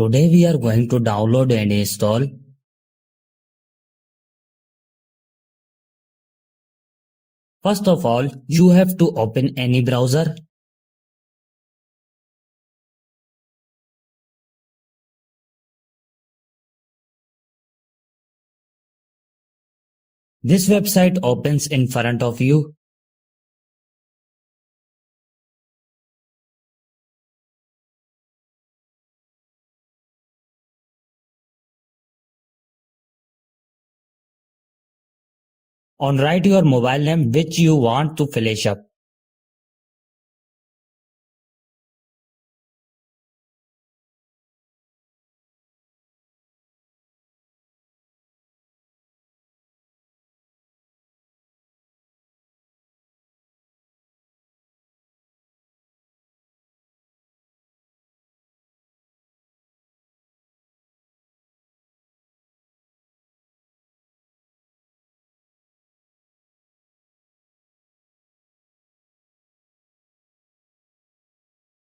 Today we are going to download and install. First of all, you have to open any browser. This website opens in front of you. On write your mobile name which you want to flash up.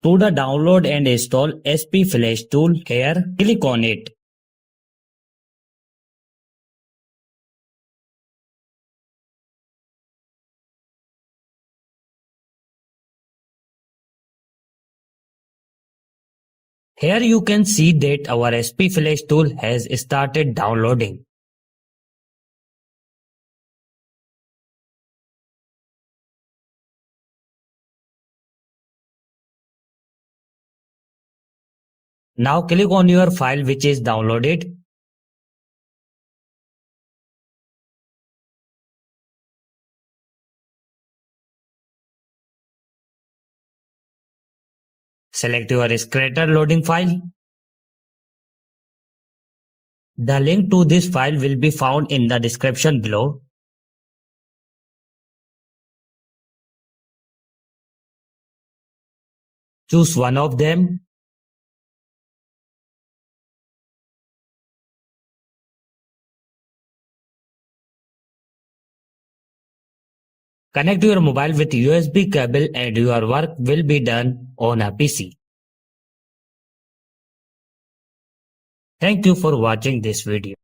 To the download and install SP Flash tool, here click on it. Here you can see that our SP Flash tool has started downloading. Now click on your file which is downloaded. Select your Scratter loading file. The link to this file will be found in the description below. Choose one of them. Connect your mobile with USB cable and your work will be done on a PC. Thank you for watching this video.